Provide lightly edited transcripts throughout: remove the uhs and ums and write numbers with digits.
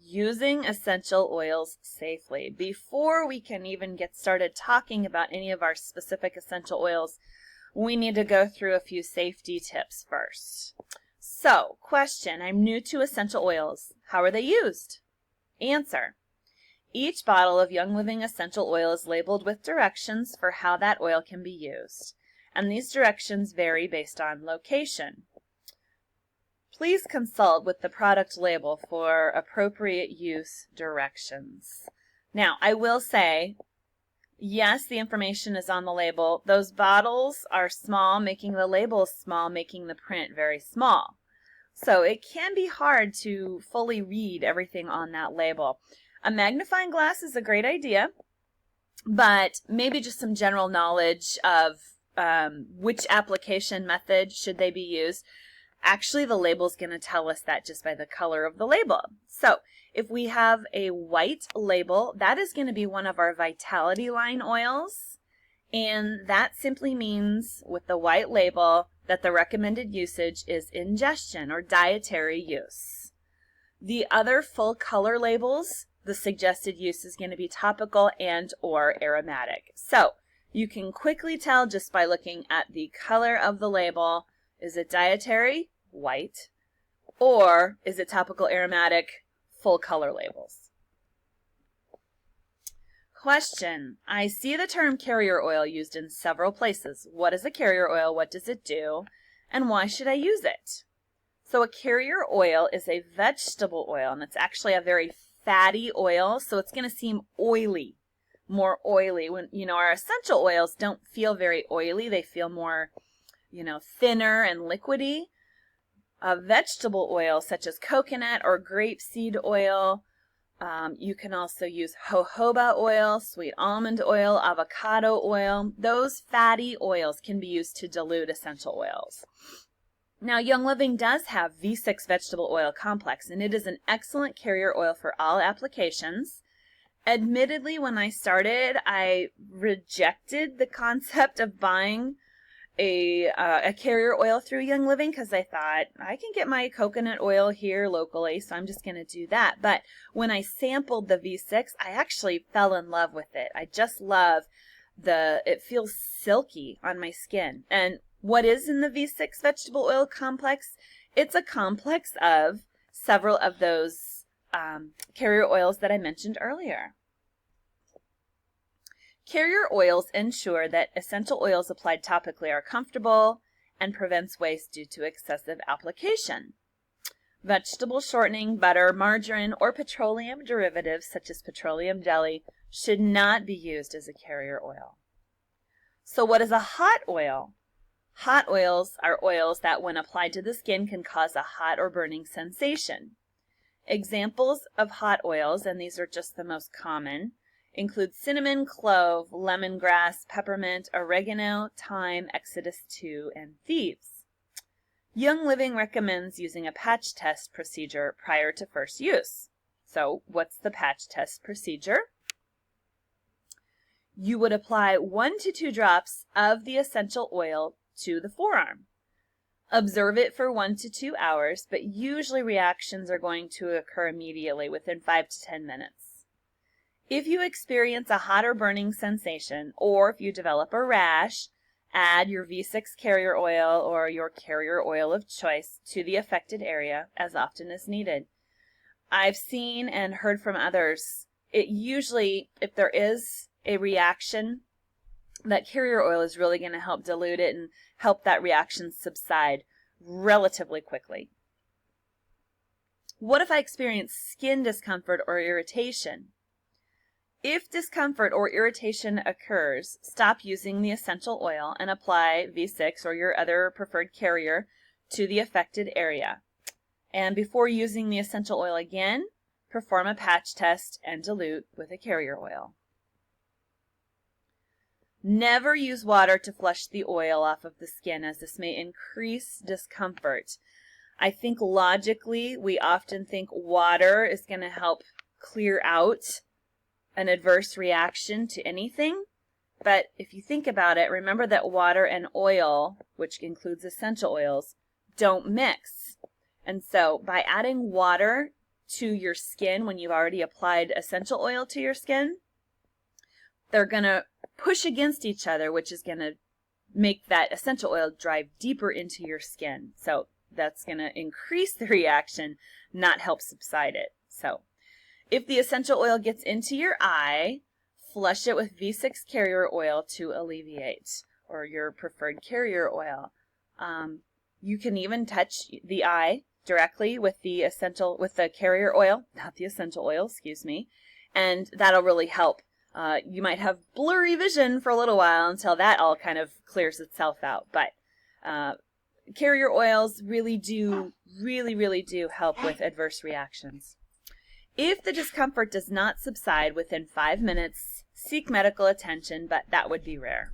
using essential oils safely. Before we can even get started talking about any of our specific essential oils, we need to go through a few safety tips first. So, question, I'm new to essential oils. How are they used? Answer, each bottle of Young Living essential oil is labeled with directions for how that oil can be used, and these directions vary based on location. Please consult with the product label for appropriate use directions. Now, I will say, yes, the information is on the label. Those bottles are small, making the label small, making the print very small. So it can be hard to fully read everything on that label. A magnifying glass is a great idea, but maybe just some general knowledge of which application method should they be used. Actually, the label is going to tell us that just by the color of the label. So if we have a white label, that is going to be one of our Vitality line oils. And that simply means with the white label that the recommended usage is ingestion or dietary use. The other full color labels, the suggested use is going to be topical and or aromatic. So you can quickly tell just by looking at the color of the label, is it dietary, white, or is it topical aromatic, full color labels? Question, I see the term carrier oil used in several places. What is a carrier oil? What does it do? And why should I use it? So a carrier oil is a vegetable oil, and it's actually a very fatty oil, so it's going to seem oily, more oily. When, our essential oils don't feel very oily. They feel more, thinner and liquidy. A vegetable oil such as coconut or grapeseed oil, you can also use jojoba oil, sweet almond oil, avocado oil. Those fatty oils can be used to dilute essential oils. Now, Young Living does have V6 vegetable oil complex, and it is an excellent carrier oil for all applications. Admittedly, when I started, I rejected the concept of buying a carrier oil through Young Living because I thought I can get my coconut oil here locally, so I'm just going to do that. But when I sampled the V6, I actually fell in love with it. I just love it feels silky on my skin. And what is in the V6 vegetable oil complex? It's a complex of several of those carrier oils that I mentioned earlier. Carrier oils ensure that essential oils applied topically are comfortable and prevents waste due to excessive application. Vegetable shortening, butter, margarine, or petroleum derivatives such as petroleum jelly should not be used as a carrier oil. So what is a hot oil? Hot oils are oils that when applied to the skin can cause a hot or burning sensation. Examples of hot oils, and these are just the most common, include cinnamon, clove, lemongrass, peppermint, oregano, thyme, Exodus 2, and thieves. Young Living recommends using a patch test procedure prior to first use. So what's the patch test procedure? You would apply 1 to 2 drops of the essential oil to the forearm. Observe it for 1 to 2 hours, but usually reactions are going to occur immediately within 5 to 10 minutes. If you experience a hot or burning sensation, or if you develop a rash, add your V6 carrier oil or your carrier oil of choice to the affected area as often as needed. I've seen and heard from others, it usually, if there is a reaction, that carrier oil is really going to help dilute it and help that reaction subside relatively quickly. What if I experience skin discomfort or irritation? If discomfort or irritation occurs, stop using the essential oil and apply V6 or your other preferred carrier to the affected area. And before using the essential oil again, perform a patch test and dilute with a carrier oil. Never use water to flush the oil off of the skin, as this may increase discomfort. I think logically, we often think water is going to help clear out an adverse reaction to anything. But if you think about it, remember that water and oil, which includes essential oils, don't mix. And so by adding water to your skin when you've already applied essential oil to your skin, they're going to push against each other, which is going to make that essential oil drive deeper into your skin. So that's going to increase the reaction, not help subside it. So if the essential oil gets into your eye, flush it with V6 carrier oil to alleviate, or your preferred carrier oil. You can even touch the eye directly with the carrier oil, not the essential oil, excuse me, and that'll really help. You might have blurry vision for a little while until that all kind of clears itself out, but carrier oils really do help with adverse reactions. If the discomfort does not subside within 5 minutes, seek medical attention, but that would be rare.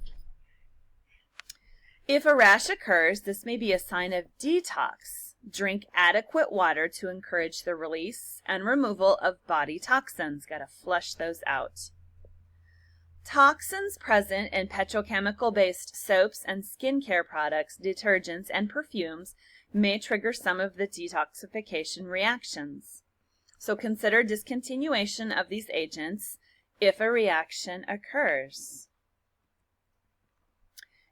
If a rash occurs, this may be a sign of detox. Drink adequate water to encourage the release and removal of body toxins. Got to flush those out. Toxins present in petrochemical-based soaps and skincare products, detergents, and perfumes may trigger some of the detoxification reactions. So consider discontinuation of these agents if a reaction occurs.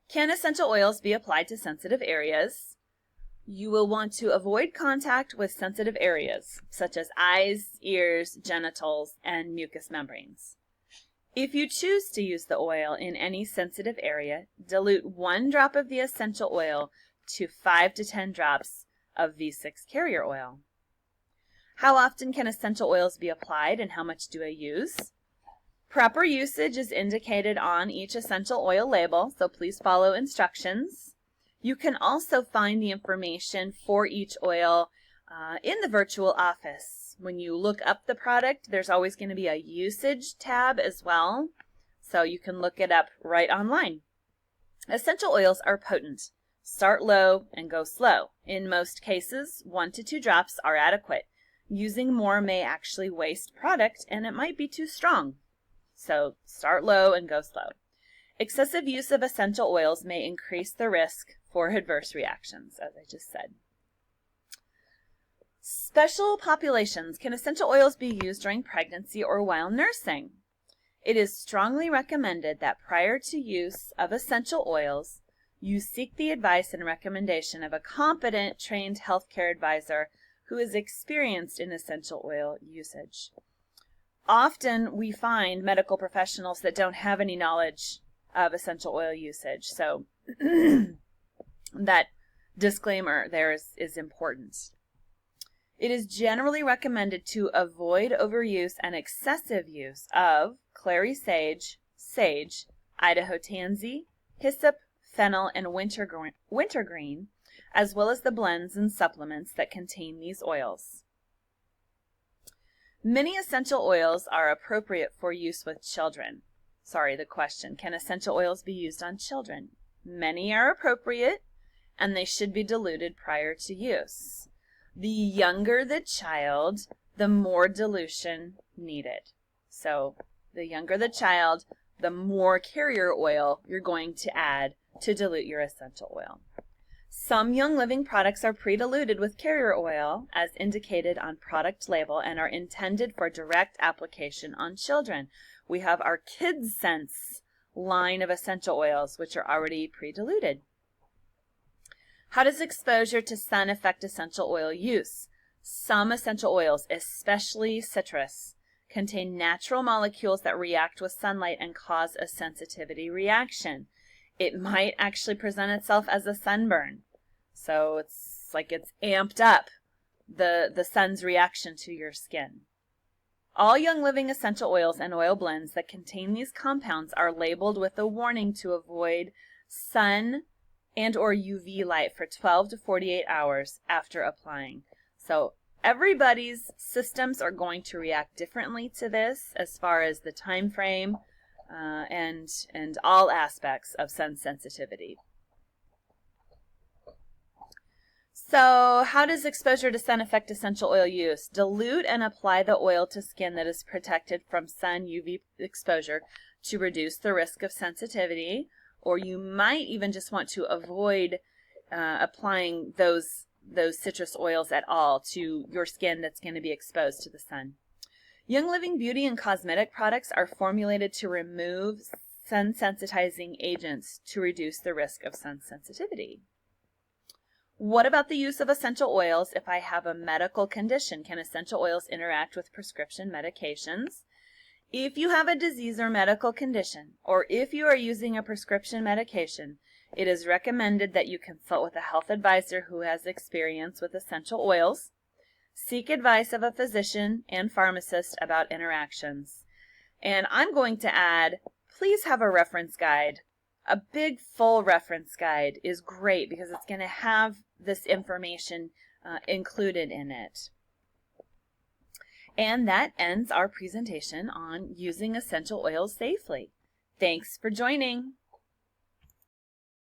Can essential oils be applied to sensitive areas? You will want to avoid contact with sensitive areas, such as eyes, ears, genitals, and mucous membranes. If you choose to use the oil in any sensitive area, dilute 1 drop of the essential oil to 5 to 10 drops of V6 carrier oil. How often can essential oils be applied and how much do I use? Proper usage is indicated on each essential oil label, so please follow instructions. You can also find the information for each oil in the virtual office. When you look up the product, there's always going to be a usage tab as well, so you can look it up right online. Essential oils are potent. Start low and go slow. In most cases, 1 to 2 drops are adequate. Using more may actually waste product and it might be too strong. So start low and go slow. Excessive use of essential oils may increase the risk for adverse reactions, as I just said. Special populations. Can essential oils be used during pregnancy or while nursing? It is strongly recommended that prior to use of essential oils, you seek the advice and recommendation of a competent, trained healthcare advisor who is experienced in essential oil usage. Often we find medical professionals that don't have any knowledge of essential oil usage, so that disclaimer there is important. It is generally recommended to avoid overuse and excessive use of clary sage, sage, Idaho tansy, hyssop, fennel, and wintergreen, as well as the blends and supplements that contain these oils. Many essential oils are appropriate for use with children. Sorry, the question, can essential oils be used on children? Many are appropriate, and they should be diluted prior to use. The younger the child, the more dilution needed. So the younger the child, the more carrier oil you're going to add to dilute your essential oil. Some Young Living products are pre-diluted with carrier oil as indicated on product label and are intended for direct application on children. We have our Kids Sense line of essential oils which are already pre-diluted. How does exposure to sun affect essential oil use? Some essential oils, especially citrus, contain natural molecules that react with sunlight and cause a sensitivity reaction. It might actually present itself as a sunburn. So it's like it's amped up the sun's reaction to your skin. All Young Living essential oils and oil blends that contain these compounds are labeled with a warning to avoid sun and or UV light for 12 to 48 hours after applying. So everybody's systems are going to react differently to this as far as the time frame and all aspects of sun sensitivity. So how does exposure to sun affect essential oil use? Dilute and apply the oil to skin that is protected from sun UV exposure to reduce the risk of sensitivity, or you might even just want to avoid applying those those citrus oils at all to your skin that's going to be exposed to the sun. Young Living Beauty and cosmetic products are formulated to remove sun sensitizing agents to reduce the risk of sun sensitivity. What about the use of essential oils if I have a medical condition? Can essential oils interact with prescription medications? If you have a disease or medical condition, or if you are using a prescription medication, it is recommended that you consult with a health advisor who has experience with essential oils. Seek advice of a physician and pharmacist about interactions. And I'm going to add, please have a reference guide. A big full reference guide is great because it's going to have this information included in it. And that ends our presentation on using essential oils safely. Thanks for joining.